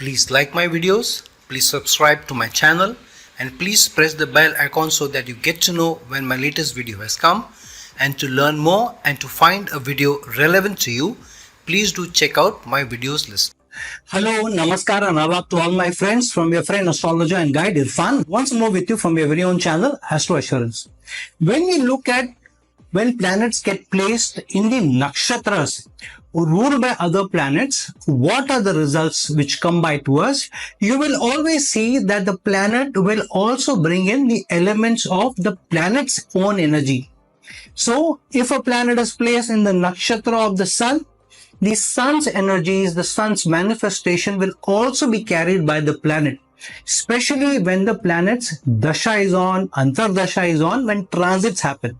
Please like my videos, please subscribe to my channel, and please press the bell icon so that you get to know when my latest video has come. And to learn more and to find a video relevant to you, please do check out my videos list. Hello, Namaskar and Adab to all my friends from your friend astrologer and guide Irfan. Once more with you from your very own channel, Astro Assurance. When we look at when planets get placed in the Nakshatraas ruled by other planets, what are the results which come by to us? You will always see that the planet will also bring in the elements of the planet's own energy. So, if a planet is placed in the nakshatra of the sun, the sun's energies, the sun's manifestation will also be carried by the planet, especially when the planet's dasha is on, antardasha is on, when transits happen.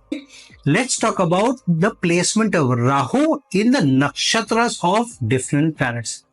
Let's talk about the placement of Rahu in the nakshatras of different planets.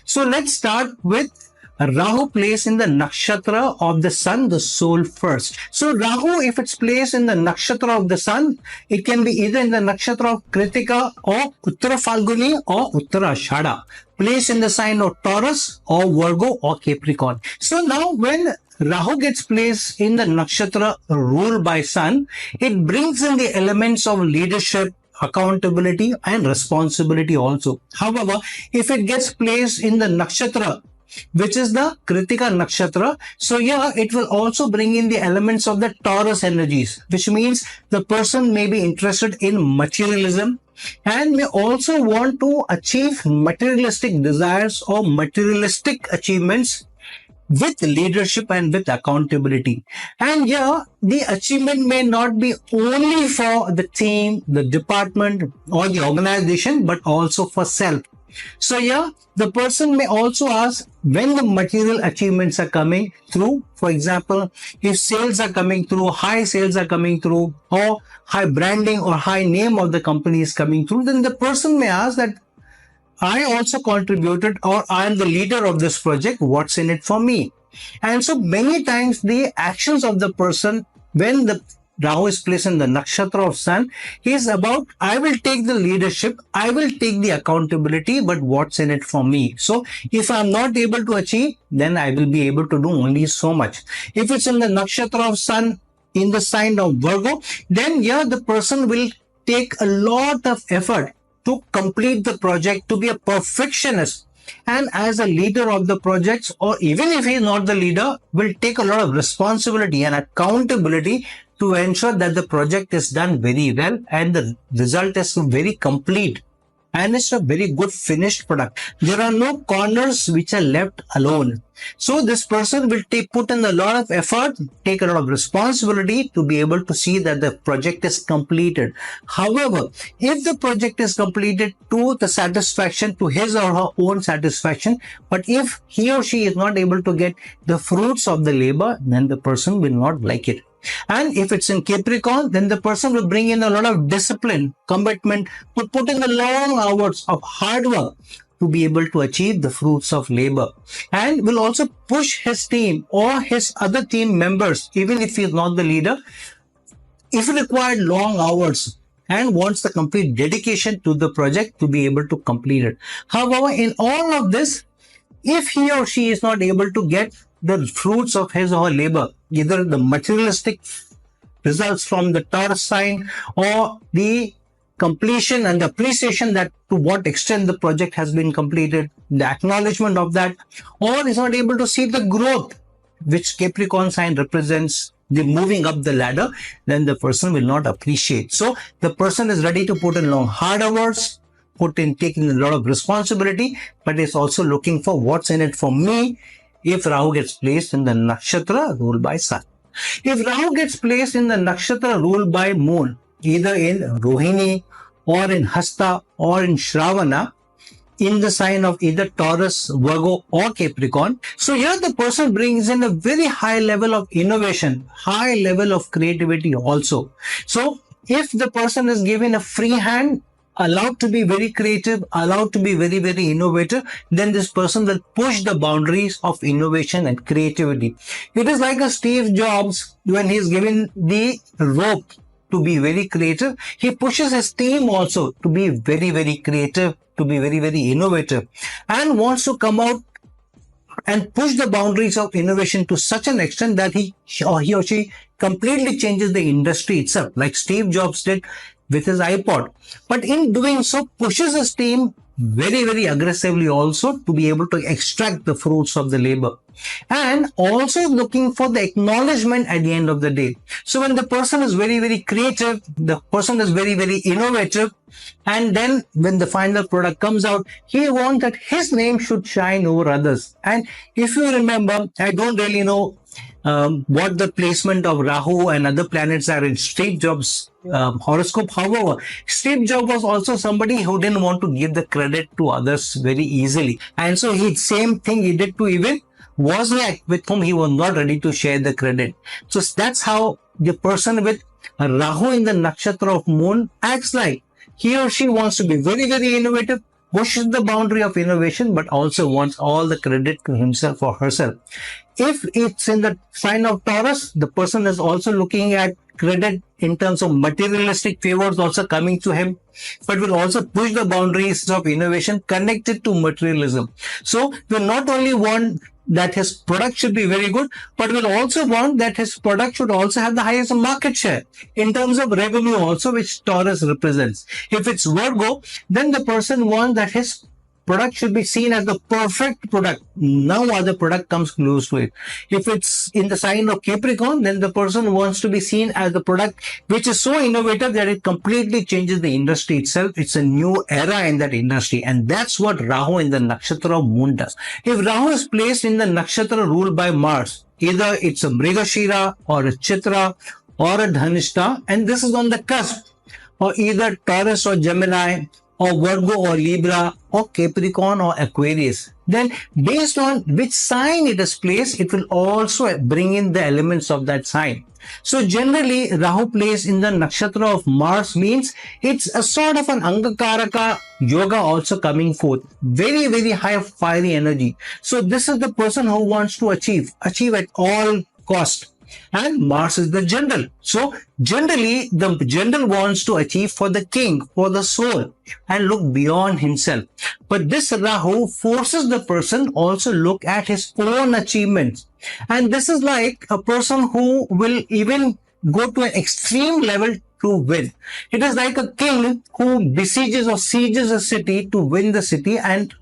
So let's start with Rahu placed in the nakshatra of the sun, the soul first. So Rahu, if it's placed in the nakshatra of the sun, it can be either in the nakshatra of Kritika or Uttara Falguni or Uttara Ashadha, placed in the sign of Taurus or Virgo or Capricorn. So now when Rahu gets placed in the nakshatra ruled by sun, it brings in the elements of leadership, accountability and responsibility also. However, if it gets placed in the nakshatra which is the Kritika Nakshatra, so yeah, it will also bring in the elements of the Taurus energies, which means the person may be interested in materialism and may also want to achieve materialistic desires or materialistic achievements with leadership and with accountability. And yeah, the achievement may not be only for the team, the department or the organization, but also for self. So yeah, the person may also ask when the material achievements are coming through. For example, if sales are coming through, high sales are coming through, or high branding or high name of the company is coming through, then the person may ask that I also contributed or I am the leader of this project, what's in it for me? And so many times the actions of the person when the Rahu is placed in the nakshatra of sun is about I will take the leadership, I will take the accountability, but what's in it for me? So if I'm not able to achieve, then I will be able to do only so much. If it's in the nakshatra of sun in the sign of Virgo, then yeah, the person will take a lot of effort to complete the project, to be a perfectionist, and as a leader of the projects, or even if he is not the leader, will take a lot of responsibility and accountability to ensure that the project is done very well and the result is very complete and it's a very good finished product. There are no corners which are left alone. So this person will put in a lot of effort, take a lot of responsibility to be able to see that the project is completed. However, if the project is completed to the satisfaction, to his or her own satisfaction, but if he or she is not able to get the fruits of the labor, then the person will not like it. And if it's in Capricorn, then the person will bring in a lot of discipline, commitment, will put in the long hours of hard work to be able to achieve the fruits of labor, and will also push his team or his other team members, even if he is not the leader, if required long hours, and wants the complete dedication to the project to be able to complete it. However, in all of this, if he or she is not able to get the fruits of his or her labor, either the materialistic results from the Taurus sign or the completion and the appreciation that to what extent the project has been completed, the acknowledgement of that, or is not able to see the growth which Capricorn sign represents, the moving up the ladder, then the person will not appreciate. So the person is ready to put in long hard hours, taking a lot of responsibility, but is also looking for what's in it for me if Rahu gets placed in the nakshatra ruled by sun. If Rahu gets placed in the nakshatra ruled by moon, either in Rohini or in Hasta or in Shravana, in the sign of either Taurus, Virgo or Capricorn, so here the person brings in a very high level of innovation, high level of creativity also. So if the person is given a free hand, allowed to be very creative, allowed to be very, very innovative, then this person will push the boundaries of innovation and creativity. It is like a Steve Jobs when he is given the rope to be very creative. He pushes his team also to be very, very creative, to be very, very innovative, and wants to come out and push the boundaries of innovation to such an extent that he or she completely changes the industry itself, like Steve Jobs did with his iPod. But in doing so, pushes his team very, very aggressively also to be able to extract the fruits of the labor, and also looking for the acknowledgement at the end of the day. So when the person is very, very creative, the person is very, very innovative, and then when the final product comes out, he wants that his name should shine over others. And if you remember, I don't really know what the placement of Rahu and other planets are in Steve Jobs' horoscope. However, Steve Jobs was also somebody who didn't want to give the credit to others very easily. And so same thing he did to even Wozniak, with whom he was not ready to share the credit. So that's how the person with Rahu in the nakshatra of moon acts like. He or she wants to be very, very innovative, pushes the boundary of innovation, but also wants all the credit to himself or herself. If it's in the sign of Taurus, the person is also looking at credit in terms of materialistic favors also coming to him, but will also push the boundaries of innovation connected to materialism. So we not only want that his product should be very good, but will also want that his product should also have the highest market share in terms of revenue also, which Taurus represents. If it's Virgo, then the person wants that his product should be seen as the perfect product. No other product comes close to it. If it's in the sign of Capricorn, then the person wants to be seen as the product which is so innovative that it completely changes the industry itself. It's a new era in that industry. And that's what Rahu in the nakshatra of moon does. If Rahu is placed in the nakshatra ruled by Mars, either it's a Mrigashira or a Chitra or a Dhanishta, and this is on the cusp, or either Taurus or Gemini, or Virgo or Libra or Capricorn or Aquarius, then based on which sign it is placed, it will also bring in the elements of that sign. So generally, Rahu placed in the nakshatra of Mars means it's a sort of an Angakaraka yoga also coming forth. Very, very high fiery energy. So this is the person who wants to achieve at all cost. And Mars is the general. So generally, the general wants to achieve for the king, for the soul, and look beyond himself. But this Rahu forces the person also look at his own achievements. And this is like a person who will even go to an extreme level to win. It is like a king who besieges or sieges a city to win the city, and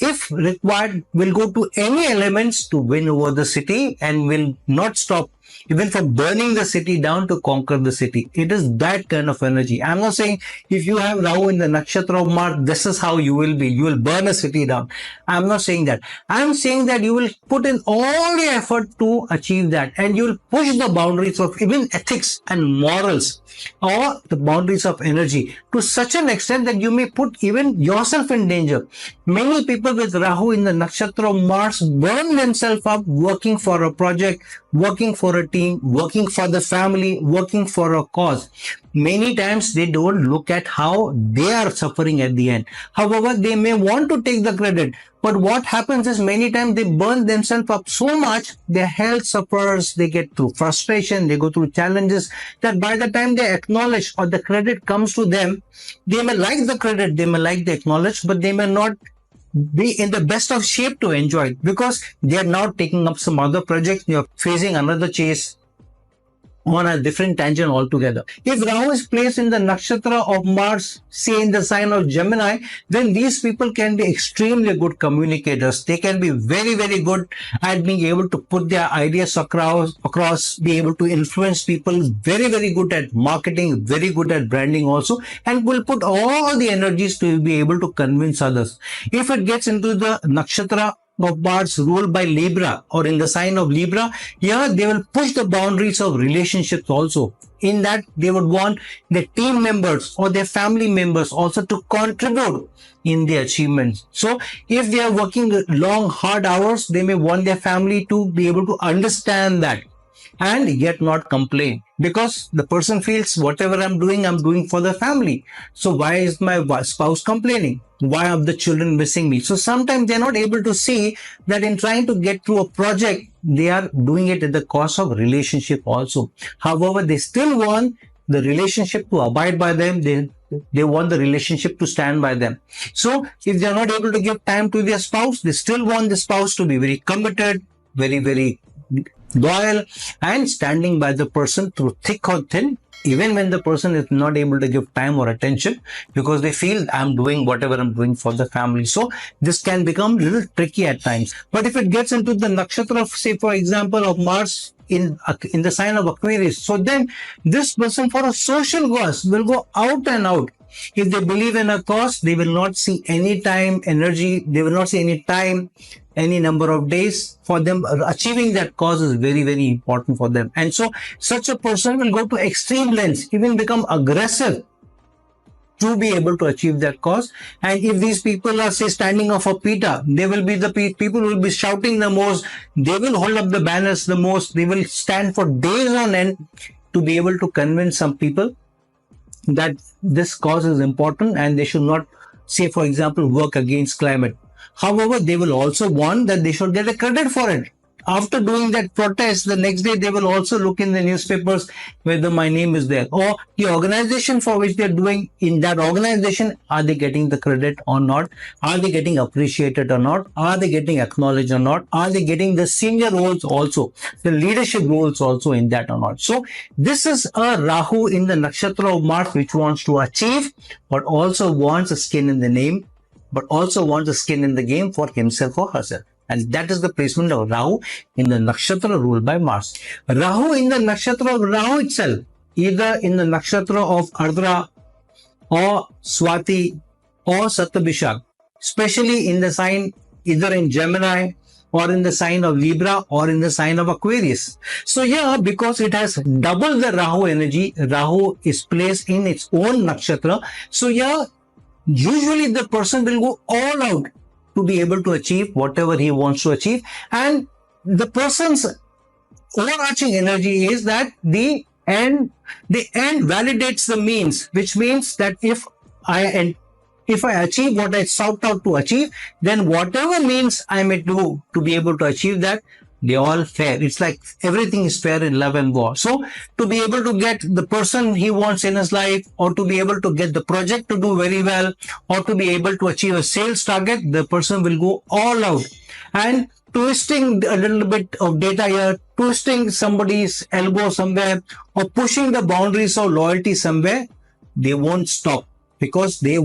if required, will go to any elements to win over the city and will not stop even from burning the city down to conquer the city. It is that kind of energy. I'm not saying if you have Rahu in the nakshatra of Mars, this is how you will be. You will burn a city down. I'm not saying that. I'm saying that you will put in all the effort to achieve that, and you will push the boundaries of even ethics and morals, or the boundaries of energy, to such an extent that you may put even yourself in danger. Many people with Rahu in the nakshatra of Mars burn themselves up working for a project, working for a team, working for the family, working for a cause. Many times they don't look at how they are suffering at the end. However, they may want to take the credit, but what happens is many times they burn themselves up so much, their health suffers, they get through frustration, they go through challenges, that by the time they acknowledge or the credit comes to them, they may like the credit, they may like the acknowledge, but they may not be in the best of shape to enjoy it, because they are now taking up some other project, they are facing another chase on a different tangent altogether. If Rahu is placed in the nakshatra of Mars, say in the sign of Gemini, then these people can be extremely good communicators. They can be very, very good at being able to put their ideas across, be able to influence people, very, very good at marketing, very good at branding also, and will put all the energies to be able to convince others. If it gets into the nakshatra of Mars ruled by Libra, or in the sign of Libra, here they will push the boundaries of relationships also. In that, they would want their team members or their family members also to contribute in their achievements. So if they are working long, hard hours, they may want their family to be able to understand that and yet not complain, because the person feels whatever I'm doing for the family. So why is my spouse complaining? Why are the children missing me? So sometimes they're not able to see that in trying to get through a project, they are doing it at the cost of relationship also. However, they still want the relationship to abide by them. They they want the relationship to stand by them. So if they are not able to give time to their spouse, they still want the spouse to be very committed, very, very loyal, and standing by the person through thick or thin, even when the person is not able to give time or attention, because they feel I'm doing whatever I'm doing for the family. So this can become a little tricky at times. But if it gets into the nakshatra, say for example of Mars in the sign of Aquarius, so then this person for a social cause will go out and out. If they believe in a cause, they will not see any time, energy, they will not see any time, any number of days. For them, achieving that cause is very, very important for them. And so such a person will go to extreme lengths, even become aggressive to be able to achieve that cause. And if these people are, say, standing off a pita, they will be the people will be shouting the most, they will hold up the banners the most, they will stand for days on end to be able to convince some people that this cause is important and they should not, say for example, work against climate. However, they will also want that they should get a credit for it. After doing that protest, the next day they will also look in the newspapers whether my name is there, or the organization for which they are doing, in that organization, are they getting the credit or not? Are they getting appreciated or not? Are they getting acknowledged or not? Are they getting the senior roles also, the leadership roles also in that or not? So this is a Rahu in the nakshatra of Mars, which wants to achieve, but also wants a skin in the name, but also wants a skin in the game for himself or herself. And that is the placement of Rahu in the nakshatra ruled by Mars. Rahu in the nakshatra of Rahu itself, either in the nakshatra of Ardra or Swati or Satabhishak, especially in the sign either in Gemini or in the sign of Libra or in the sign of Aquarius. So yeah, because it has double the Rahu energy, Rahu is placed in its own nakshatra. So yeah, usually the person will go all out to be able to achieve whatever he wants to achieve. And the person's overarching energy is that the end validates the means, which means that if I achieve what I sought out to achieve, then whatever means I may do to be able to achieve that, they all fair. It's like everything is fair in love and war. So to be able to get the person he wants in his life, or to be able to get the project to do very well, or to be able to achieve a sales target, the person will go all out. And twisting a little bit of data here, twisting somebody's elbow somewhere, or pushing the boundaries of loyalty somewhere, they won't stop, because they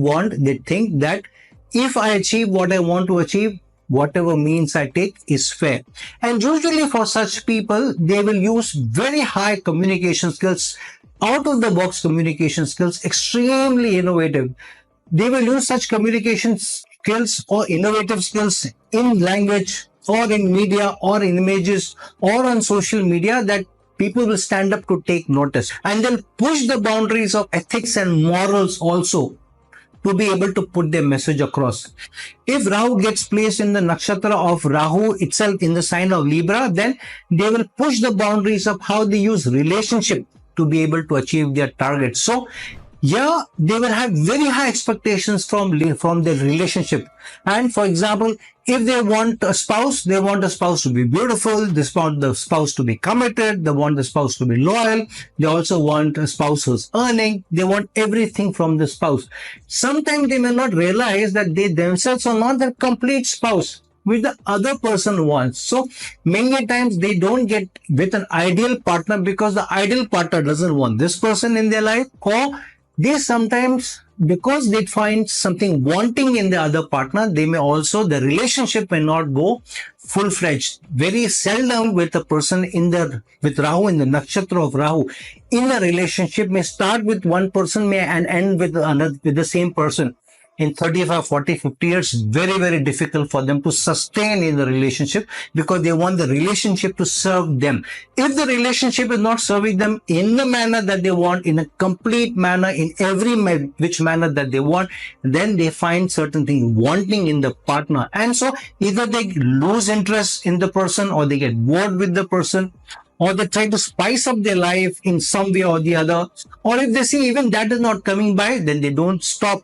think that if I achieve what I want to achieve, whatever means I take is fair. And usually for such people, they will use very high communication skills, out of the box communication skills, extremely innovative. They will use such communication skills or innovative skills in language or in media or in images or on social media that people will stand up to take notice, and then push the boundaries of ethics and morals also to be able to put their message across. If Rahu gets placed in the nakshatra of Rahu itself in the sign of Libra, then they will push the boundaries of how they use relationship to be able to achieve their targets. So yeah, they will have very high expectations from their relationship. And for example, if they want a spouse to be beautiful, they want the spouse to be committed, they want the spouse to be loyal, they also want a spouse who's earning, they want everything from the spouse. Sometimes they may not realize that they themselves are not the complete spouse which the other person wants. So many times they don't get with an ideal partner because the ideal partner doesn't want this person in their life, or they sometimes, because they find something wanting in the other partner, they may also, the relationship may not go full-fledged. Very seldom with a person with Rahu in the nakshatra of Rahu, in a relationship may start with one person and end with the same person. In 35, 40, 50 years, very, very difficult for them to sustain in the relationship because they want the relationship to serve them. If the relationship is not serving them in the manner that they want, in a complete manner, in every which manner that they want, then they find certain things wanting in the partner. And so either they lose interest in the person, or they get bored with the person, or they try to spice up their life in some way or the other. Or if they see even that is not coming by, then they don't stop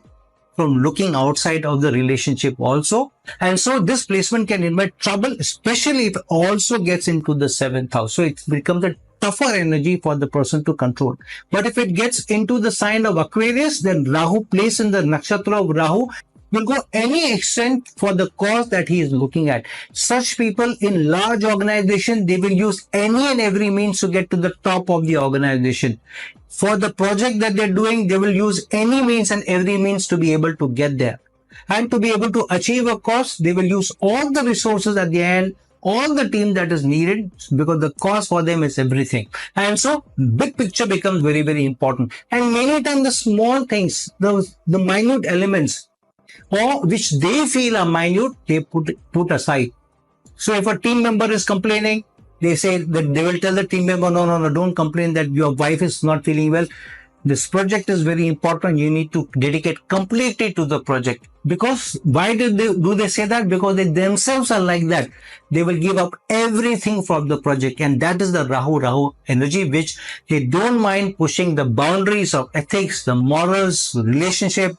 from looking outside of the relationship also. And so this placement can invite trouble, especially if it also gets into the 7th house. So it becomes a tougher energy for the person to control. But if it gets into the sign of Aquarius, then Rahu placed in the nakshatra of Rahu will go any extent for the cause that he is looking at. Such people in large organization, they will use any and every means to get to the top of the organization. For the project that they're doing, they will use any means and every means to be able to get there. And to be able to achieve a cause, they will use all the resources at the end, all the team that is needed, because the cause for them is everything. And so big picture becomes very, very important. And many times the small things, the minute elements, or which they feel are minute, they put aside. So if a team member is complaining, they say that they will tell the team member, no, don't complain that your wife is not feeling well. This project is very important. You need to dedicate completely to the project. Because why do they say that? Because they themselves are like that. They will give up everything for the project. And that is the Rahu energy, which they don't mind pushing the boundaries of ethics, the morals, relationship,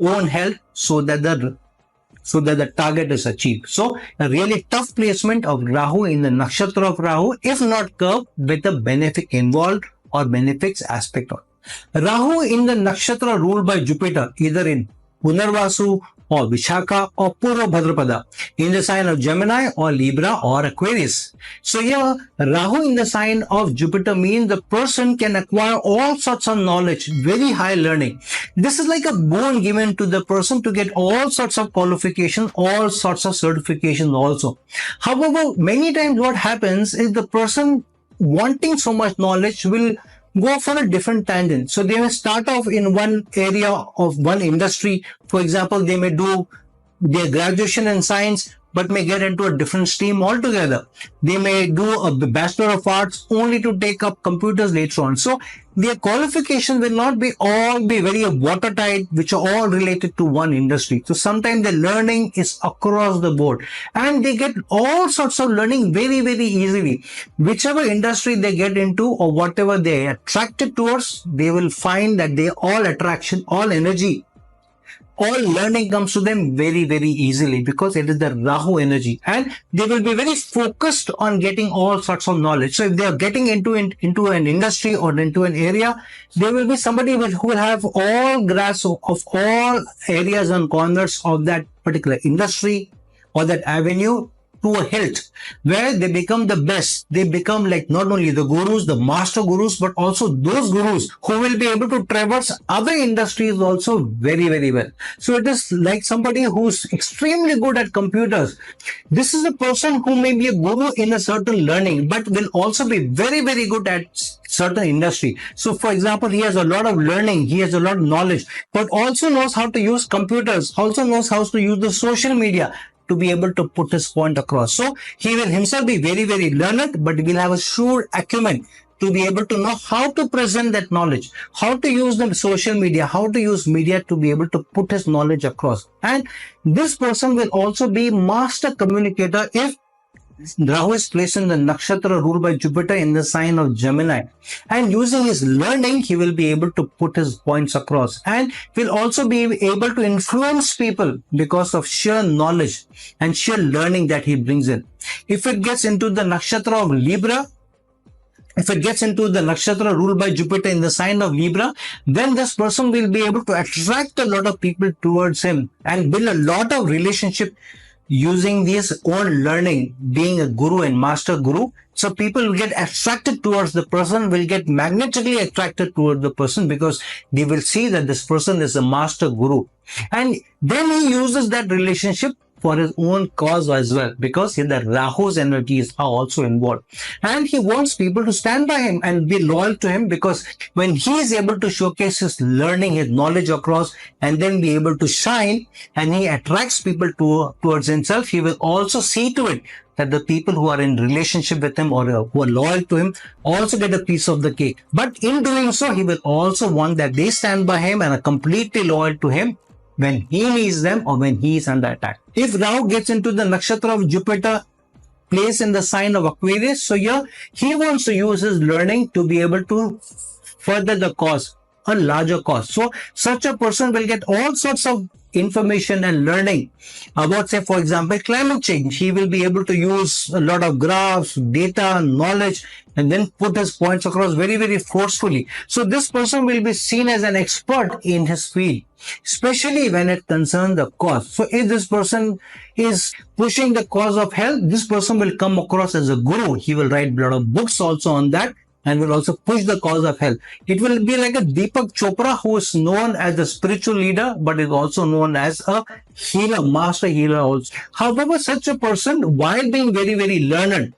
own health, so that the target is achieved. So a really tough placement of Rahu in the nakshatra of Rahu, if not curved, with a benefic involved or benefics aspect of. Rahu in the nakshatra ruled by Jupiter, either in Punarvasu or Vishaka or Purva Bhadrapada, in the sign of Gemini or Libra or Aquarius. So here, Rahu in the sign of Jupiter means the person can acquire all sorts of knowledge, very high learning. This is like a boon given to the person to get all sorts of qualifications, all sorts of certifications also. However, many times what happens is the person wanting so much knowledge will go for a different tangent. So they may start off in one area of one industry. For example, they may do their graduation in science, but may get into a different stream altogether. They may do a Bachelor of Arts only to take up computers later on. So their qualifications will not be all be very watertight, which are all related to one industry. So sometimes the learning is across the board and they get all sorts of learning very, very easily. Whichever industry they get into or whatever they are attracted towards, they will find that they all attraction, all energy, all learning comes to them very, very easily because it is the Rahu energy and they will be very focused on getting all sorts of knowledge. So if they are getting into an industry or into an area, there will be somebody who will have all grasp of all areas and corners of that particular industry or that avenue to a hilt, where they become the best. They become like not only the gurus, the master gurus, but also those gurus who will be able to traverse other industries also very, very well. So it is like somebody who's extremely good at computers. This is a person who may be a guru in a certain learning, but will also be very, very good at certain industry. So for example, he has a lot of learning, he has a lot of knowledge, but also knows how to use computers, also knows how to use the social media to be able to put his point across. So he will himself be very, very learned, but will have a shrewd acumen to be able to know how to present that knowledge, how to use the social media, how to use media to be able to put his knowledge across. And this person will also be master communicator if Rahu is placed in the nakshatra ruled by Jupiter in the sign of Gemini. And using his learning, he will be able to put his points across and will also be able to influence people because of sheer knowledge and sheer learning that he brings in. If it gets into the nakshatra of Libra, if it gets into the nakshatra ruled by Jupiter in the sign of Libra, then this person will be able to attract a lot of people towards him and build a lot of relationship using this own learning, being a guru and master guru. So people will get attracted towards the person, will get magnetically attracted towards the person because they will see that this person is a master guru. And then he uses that relationship for his own cause as well, because the Rahu's energies are also involved. And he wants people to stand by him and be loyal to him, because when he is able to showcase his learning, his knowledge across, and then be able to shine, and he attracts people towards himself, he will also see to it that the people who are in relationship with him or who are loyal to him also get a piece of the cake. But in doing so, he will also want that they stand by him and are completely loyal to him when he needs them or when he is under attack. If Rahu gets into the nakshatra of Jupiter, placed in the sign of Aquarius, so here he wants to use his learning to be able to further the cause, a larger cause. So such a person will get all sorts of information and learning about, say, for example, climate change. He will be able to use a lot of graphs, data, knowledge and then put his points across very, very forcefully. So this person will be seen as an expert in his field, especially when it concerns the cause. So if this person is pushing the cause of health, this person will come across as a guru. He will write a lot of books also on that, and will also push the cause of health. It will be like a Deepak Chopra, who is known as the spiritual leader, but is also known as a healer, master healer also. However, such a person, while being very, very learned,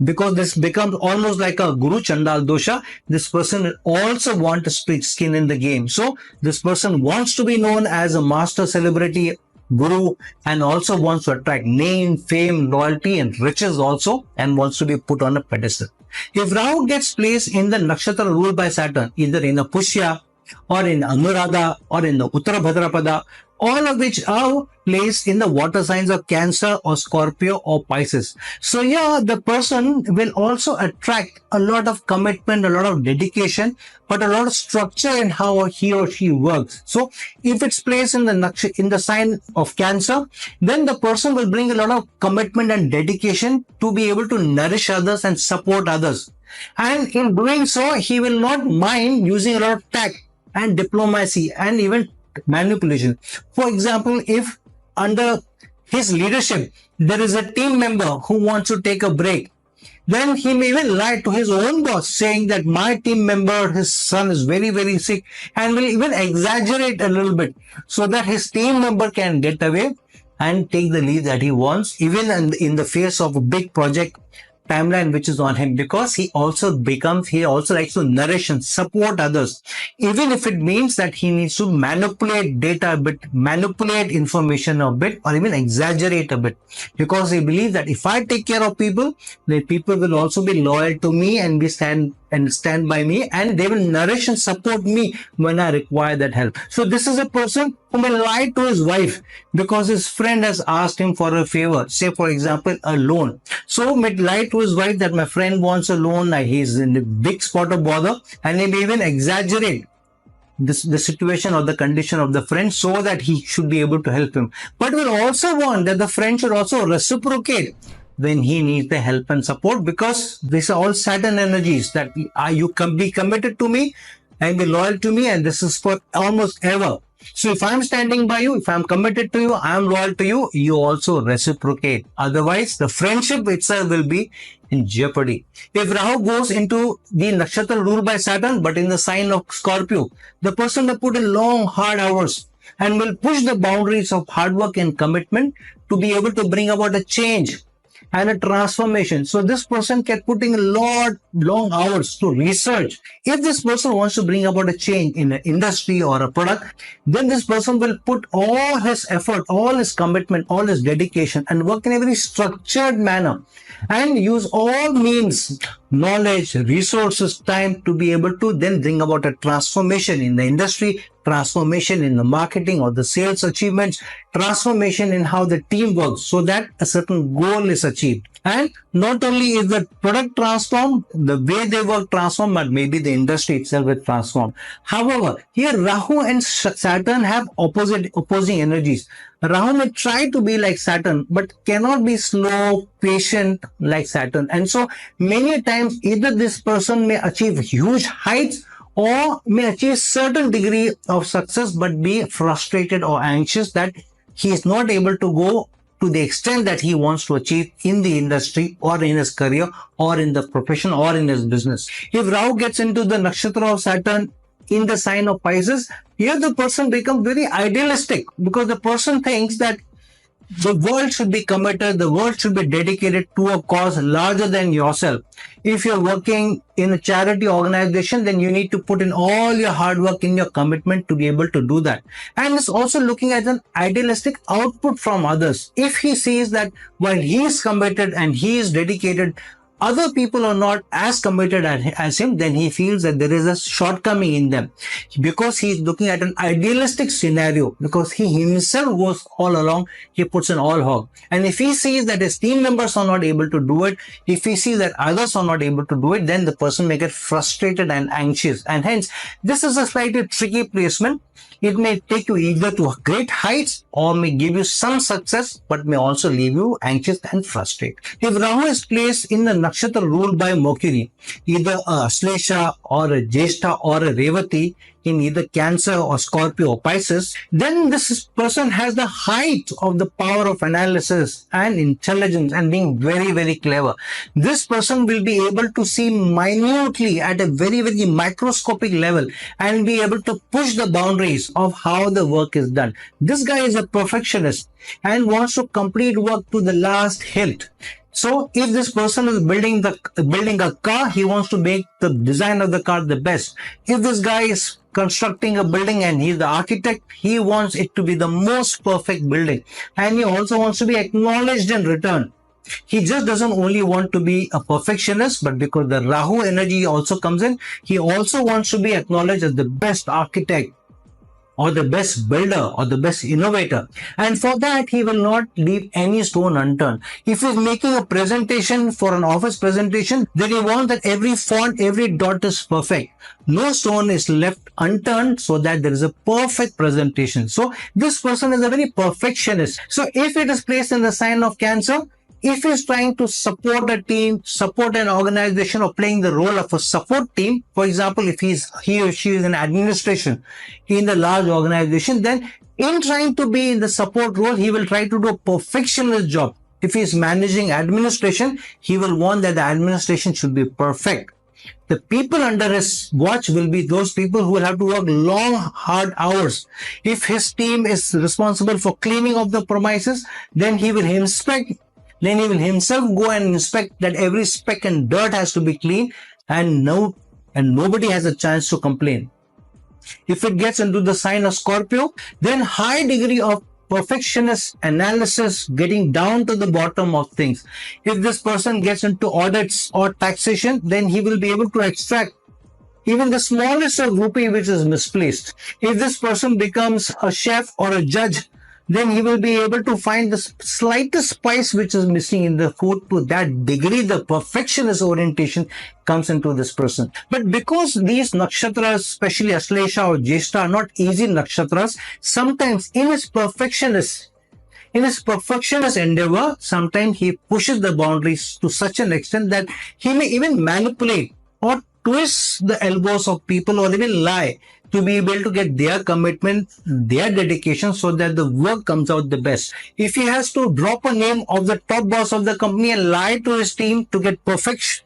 because this becomes almost like a Guru Chandal dosha, this person also wants to speak skin in the game. So this person wants to be known as a master celebrity guru, and also wants to attract name, fame, loyalty and riches also, and wants to be put on a pedestal. If Rahu gets placed in the nakshatra ruled by Saturn, either in a Pushya or in Anuradha or in the Uttara Bhadrapada, all of which are placed in the water signs of Cancer or Scorpio or Pisces. So yeah, the person will also attract a lot of commitment, a lot of dedication, but a lot of structure in how he or she works. So if it's placed in the sign of Cancer, then the person will bring a lot of commitment and dedication to be able to nourish others and support others. And in doing so, he will not mind using a lot of tact and diplomacy and even manipulation. For example, if under his leadership there is a team member who wants to take a break, then he may even lie to his own boss saying that my team member, his son is very, very sick, and will even exaggerate a little bit so that his team member can get away and take the leave that he wants, even in the face of a big project timeline which is on him, because he also likes to nourish and support others, even if it means that he needs to manipulate data a bit, manipulate information a bit, or even exaggerate a bit, because he believes that if I take care of people, the people will also be loyal to me and stand by me, and they will nourish and support me when I require that help. So this is a person who will lie to his wife because his friend has asked him for a favor, say for example a loan. So may lie to his wife that my friend wants a loan, he's in a big spot of bother, and he may even exaggerate the situation or the condition of the friend so that he should be able to help him. But will also want that the friend should also reciprocate when he needs the help and support, because these are all Saturn energies that you can be committed to me and be loyal to me, and this is for almost ever. So if I'm standing by you, if I'm committed to you, I'm loyal to you, you also reciprocate. Otherwise, the friendship itself will be in jeopardy. If Rahu goes into the nakshatra ruled by Saturn, but in the sign of Scorpio, the person will put in long, hard hours and will push the boundaries of hard work and commitment to be able to bring about a change and a transformation. So this person can put in a long hours to research. If this person wants to bring about a change in an industry or a product, then this person will put all his effort, all his commitment, all his dedication, and work in a very structured manner, and use all means, knowledge, resources, time to be able to then bring about a transformation in the industry, transformation in the marketing or the sales achievements, transformation in how the team works so that a certain goal is achieved. And not only is the product transformed, the way they work transformed, but maybe the industry itself will transform. However, here Rahu and Saturn have opposing energies. Rahu may try to be like Saturn, but cannot be slow, patient like Saturn. And so many times either this person may achieve huge heights or may achieve certain degree of success, but be frustrated or anxious that he is not able to go to the extent that he wants to achieve in the industry or in his career or in the profession or in his business. If Rahu gets into the nakshatra of Saturn in the sign of Pisces, here the person becomes very idealistic, because the person thinks that the world should be committed, the world should be dedicated to a cause larger than yourself. If you're working in a charity organization, then you need to put in all your hard work in your commitment to be able to do that. And it's also looking at an idealistic output from others. If he sees that while he is committed and he is dedicated, other people are not as committed as him, then he feels that there is a shortcoming in them, because he is looking at an idealistic scenario, because he himself goes all along, he puts in all hog. And if he sees that his team members are not able to do it, if he sees that others are not able to do it, then the person may get frustrated and anxious. And hence, this is a slightly tricky placement. It may take you either to great heights or may give you some success, but may also leave you anxious and frustrated. If Rahu is placed in the nakshatra ruled by Mercury, either a Aslesha or a Jyeshtha or a Revati in either Cancer or Scorpio or Pisces, then this person has the height of the power of analysis and intelligence and being very, very clever. This person will be able to see minutely at a very, very microscopic level and be able to push the boundaries of how the work is done. This guy is a perfectionist and wants to complete work to the last hilt. So if this person is building a car, he wants to make the design of the car the best. If this guy is constructing a building and he's the architect, he wants it to be the most perfect building. And he also wants to be acknowledged in return. He just doesn't only want to be a perfectionist, but because the Rahu energy also comes in, he also wants to be acknowledged as the best architect, or the best builder, or the best innovator. And for that, he will not leave any stone unturned. If he's making a presentation for an office presentation, then he wants that every font, every dot is perfect. No stone is left unturned so that there is a perfect presentation. So this person is a very perfectionist. So if it is placed in the sign of Cancer, if he's trying to support a team, support an organization, or playing the role of a support team, for example, if he or she is in administration in the large organization, then in trying to be in the support role, he will try to do a perfectionist job. If he is managing administration, he will want that the administration should be perfect. The people under his watch will be those people who will have to work long, hard hours. If his team is responsible for cleaning of the premises, then he will himself go and inspect that every speck and dirt has to be clean, and nobody has a chance to complain. If it gets into the sign of Scorpio, then high degree of perfectionist analysis, getting down to the bottom of things. If this person gets into audits or taxation, then he will be able to extract even the smallest of rupee which is misplaced. If this person becomes a chef or a judge, then he will be able to find the slightest spice which is missing in the food. To that degree, the perfectionist orientation comes into this person. But because these nakshatras, especially Aslesha or Jyeshtha, are not easy nakshatras, sometimes in his perfectionist endeavor, sometimes he pushes the boundaries to such an extent that he may even manipulate or twist the elbows of people, or even lie to be able to get their commitment, their dedication, so that the work comes out the best. If he has to drop a name of the top boss of the company and lie to his team to get perfectionist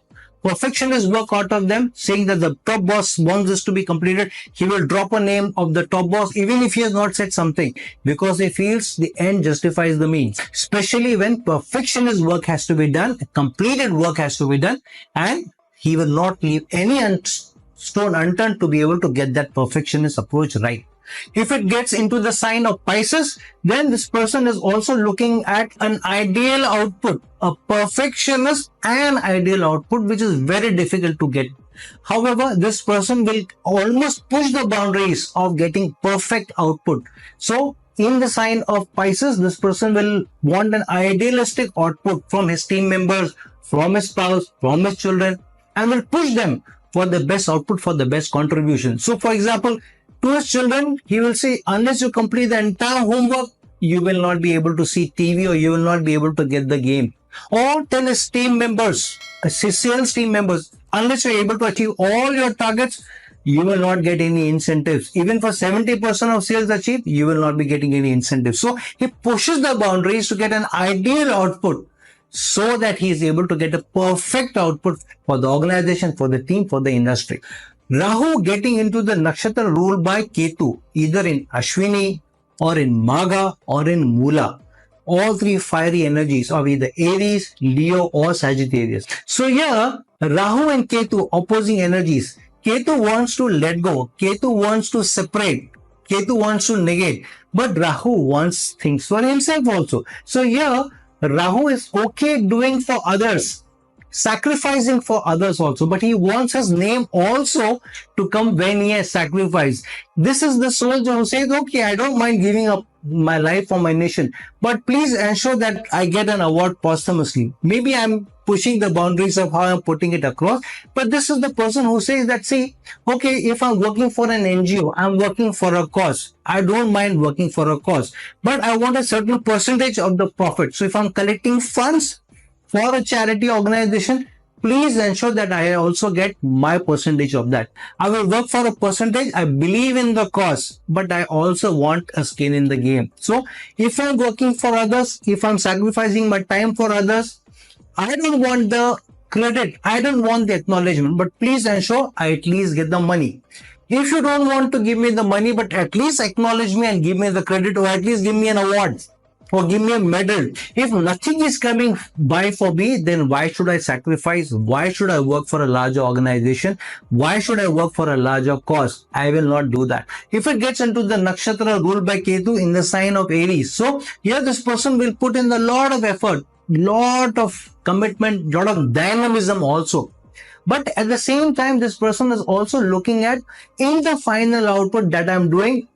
work out of them, saying that the top boss wants this to be completed, he will drop a name of the top boss even if he has not said something, because he feels the end justifies the means. Especially when perfectionist work has to be done, completed work has to be done, and he will not leave any stone unturned to be able to get that perfectionist approach right. If it gets into the sign of Pisces, then this person is also looking at an ideal output, a perfectionist and ideal output, which is very difficult to get. However, this person will almost push the boundaries of getting perfect output. So in the sign of Pisces, this person will want an idealistic output from his team members, from his spouse, from his children, and will push them for the best output, for the best contribution. So for example, to his children, he will say, unless you complete the entire homework, you will not be able to see TV, or you will not be able to get the game. Or tell his team members, his sales team members, unless you are able to achieve all your targets, you will not get any incentives. Even for 70% of sales achieved, you will not be getting any incentives. So he pushes the boundaries to get an ideal output, so that he is able to get a perfect output for the organization, for the team, for the industry. Rahu getting into the nakshatra ruled by Ketu, either in Ashwini or in Magha or in Mula. All three fiery energies of either Aries, Leo or Sagittarius. So here, Rahu and Ketu, opposing energies. Ketu wants to let go. Ketu wants to separate. Ketu wants to negate. But Rahu wants things for himself also. So here, Rahu is okay doing for others, sacrificing for others also, but he wants his name also to come when he has sacrificed. This is the soldier who says, okay, I don't mind giving up my life for my nation, but please ensure that I get an award posthumously. Maybe I'm pushing the boundaries of how I'm putting it across, but this is the person who says that, see, okay, if I'm working for an NGO, I'm working for a cause. I don't mind working for a cause, but I want a certain percentage of the profit. So if I'm collecting funds for a charity organization, please ensure that I also get my percentage of that. I will work for a percentage. I believe in the cause, but I also want a skin in the game. So if I'm working for others, if I'm sacrificing my time for others, I don't want the credit. I don't want the acknowledgement, but please ensure I at least get the money. If you don't want to give me the money, but at least acknowledge me and give me the credit, or at least give me an award or give me a medal. If nothing is coming by for me, then why should I sacrifice? Why should I work for a larger organization? Why should I work for a larger cause? I will not do that. If it gets into the nakshatra ruled by Ketu in the sign of Aries, so here this person will put in a lot of effort, lot of commitment, lot of dynamism also. But at the same time, this person is also looking at, in the final output that I'm doing,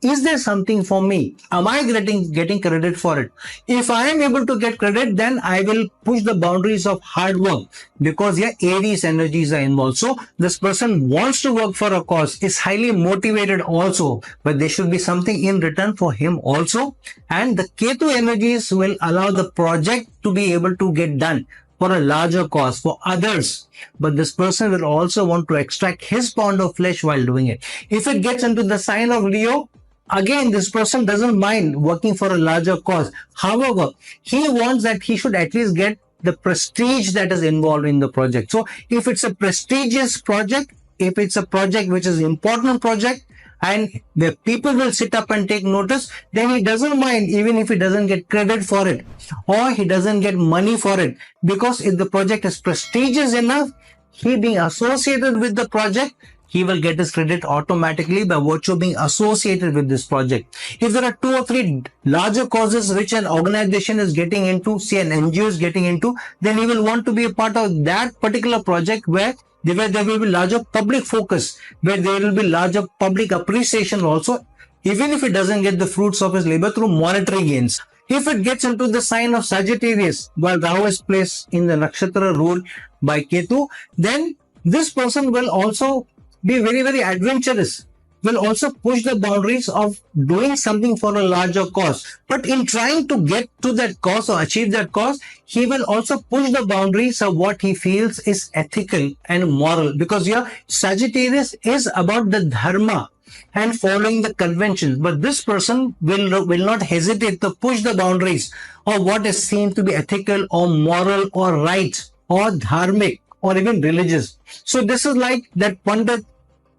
is there something for me? Am I getting credit for it? If I am able to get credit, then I will push the boundaries of hard work, because here Aries energies are involved. So this person wants to work for a cause, is highly motivated also, but there should be something in return for him also. And the Ketu energies will allow the project to be able to get done for a larger cause, for others. But this person will also want to extract his pound of flesh while doing it. If it gets into the sign of Leo, again, this person doesn't mind working for a larger cause. However, he wants that he should at least get the prestige that is involved in the project. So if it's a prestigious project, if it's a project which is an important project, and the people will sit up and take notice, then he doesn't mind even if he doesn't get credit for it, or he doesn't get money for it, because if the project is prestigious enough, he being associated with the project, he will get his credit automatically by virtue of being associated with this project. If there are 2 or 3 larger causes which an organization is getting into, say an NGO is getting into, then he will want to be a part of that particular project where there will be larger public focus, where there will be larger public appreciation also, even if it doesn't get the fruits of his labor through monetary gains. If it gets into the sign of Sagittarius, while Rahu is placed in the nakshatra ruled by Ketu, then this person will also be very, very adventurous, will also push the boundaries of doing something for a larger cause. But in trying to get to that cause or achieve that cause, he will also push the boundaries of what he feels is ethical and moral. Because here, Sagittarius is about the dharma and following the conventions. But this person will not hesitate to push the boundaries of what is seen to be ethical or moral or right or dharmic or even religious. So this is like that Pandit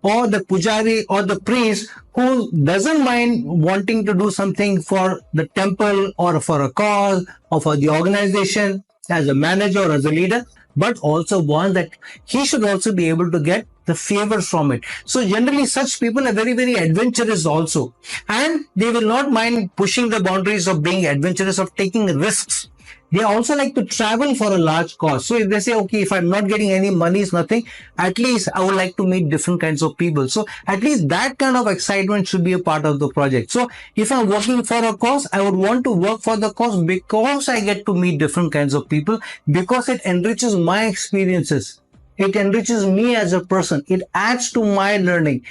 or the Pujari or the priest who doesn't mind wanting to do something for the temple or for a cause or for the organization as a manager or as a leader, but also wants that he should also be able to get the favor from it. So generally such people are very, very adventurous also, and they will not mind pushing the boundaries of being adventurous, of taking risks. They also like to travel for a large cause. So if they say, okay, if I'm not getting any money, it's nothing, at least I would like to meet different kinds of people. So at least that kind of excitement should be a part of the project. So if I'm working for a cause, I would want to work for the cause because I get to meet different kinds of people, because it enriches my experiences. It enriches me as a person. It adds to my learning.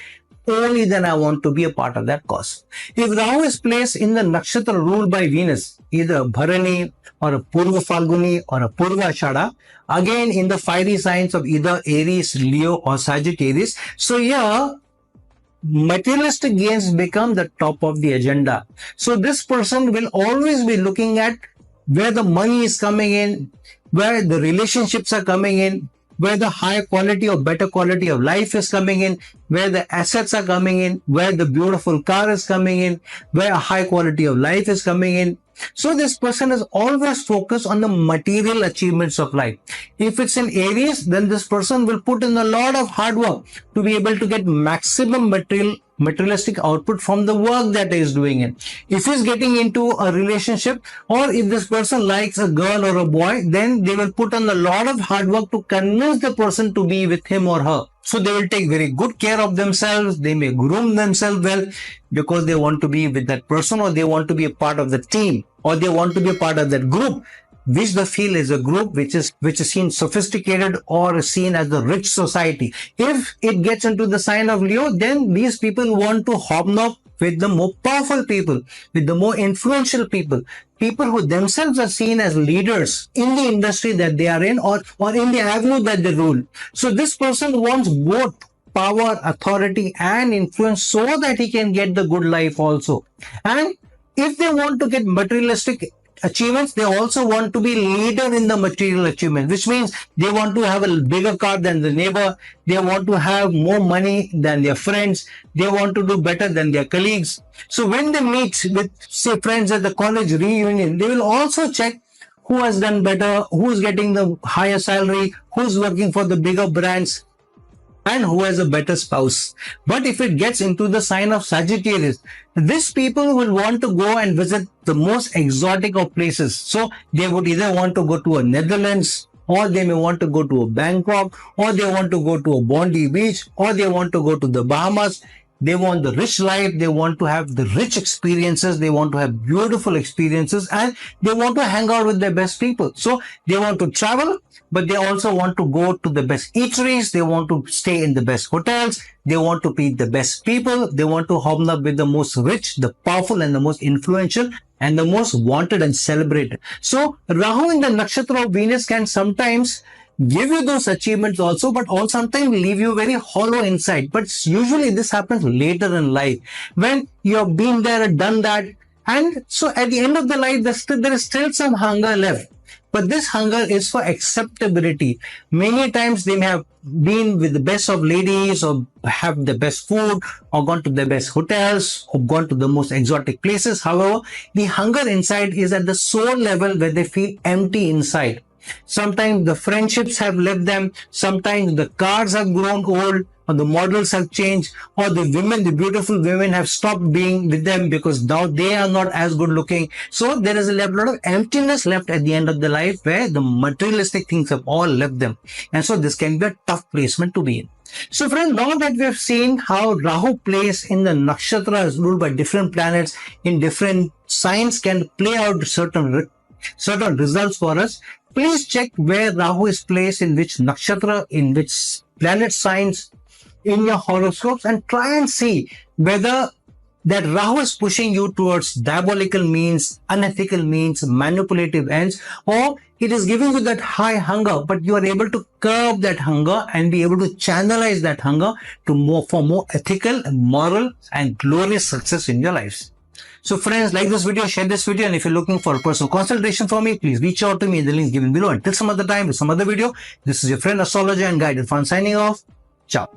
Only then I want to be a part of that cause. If Rahu is placed in the nakshatra ruled by Venus, either Bharani or a Purva Falguni or a Purva Ashada, again in the fiery signs of either Aries, Leo or Sagittarius. So here, materialistic gains become the top of the agenda. So this person will always be looking at where the money is coming in, where the relationships are coming in, where the high quality or better quality of life is coming in, where the assets are coming in, where the beautiful car is coming in, where a high quality of life is coming in. So this person is always focused on the material achievements of life. If it's in Aries, then this person will put in a lot of hard work to be able to get maximum materialistic output from the work that he is doing it. If he's getting into a relationship, or if this person likes a girl or a boy, then they will put on a lot of hard work to convince the person to be with him or her. So they will take very good care of themselves. They may groom themselves well because they want to be with that person, or they want to be a part of the team, or they want to be a part of that group, which they feel is a group which is seen sophisticated or seen as the rich society. If it gets into the sign of Leo, then these people want to hobnob with the more powerful people, with the more influential people, people who themselves are seen as leaders in the industry that they are in, or in the avenue that they rule. So this person wants both power, authority and influence so that he can get the good life also. And if they want to get materialistic achievements, they also want to be leader in the material achievement, which means they want to have a bigger car than the neighbor, they want to have more money than their friends, they want to do better than their colleagues. So when they meet with, say, friends at the college reunion, they will also check who has done better, who's getting the higher salary, who's working for the bigger brands, and who has a better spouse. But if it gets into the sign of Sagittarius, these people will want to go and visit the most exotic of places. So they would either want to go to a Netherlands, or they may want to go to a Bangkok, or they want to go to a Bondi Beach, or they want to go to the Bahamas. They want the rich life, they want to have the rich experiences, they want to have beautiful experiences, and they want to hang out with their best people. So they want to travel, but they also want to go to the best eateries, they want to stay in the best hotels, they want to meet the best people, they want to hobnob with the most rich, the powerful and the most influential and the most wanted and celebrated. So Rahu in the nakshatra of Venus can sometimes give you those achievements also, but also sometimes leave you very hollow inside. But usually this happens later in life when you have been there and done that. And so at the end of the life, there is still some hunger left. But this hunger is for acceptability. Many times they may have been with the best of ladies, or have the best food, or gone to the best hotels, or gone to the most exotic places. However, the hunger inside is at the soul level, where they feel empty inside. Sometimes the friendships have left them, sometimes the cars have grown old, or the models have changed, or the women, the beautiful women, have stopped being with them because now they are not as good looking. So there is a lot of emptiness left at the end of the life, where the materialistic things have all left them. And so this can be a tough placement to be in. So friends, now that we have seen how Rahu plays in the nakshatras ruled by different planets in different signs can play out certain results for us, please check where Rahu is placed in which nakshatra, in which planet signs in your horoscopes, and try and see whether that Rahu is pushing you towards diabolical means, unethical means, manipulative ends, or it is giving you that high hunger, but you are able to curb that hunger and be able to channelize that hunger to for more ethical, moral and glorious success in your lives. So friends, like this video, share this video, and if you're looking for a personal consultation from me, please reach out to me in the link given below. Until some other time with some other video, this is your friend astrologer and guide Irfan signing off. Ciao.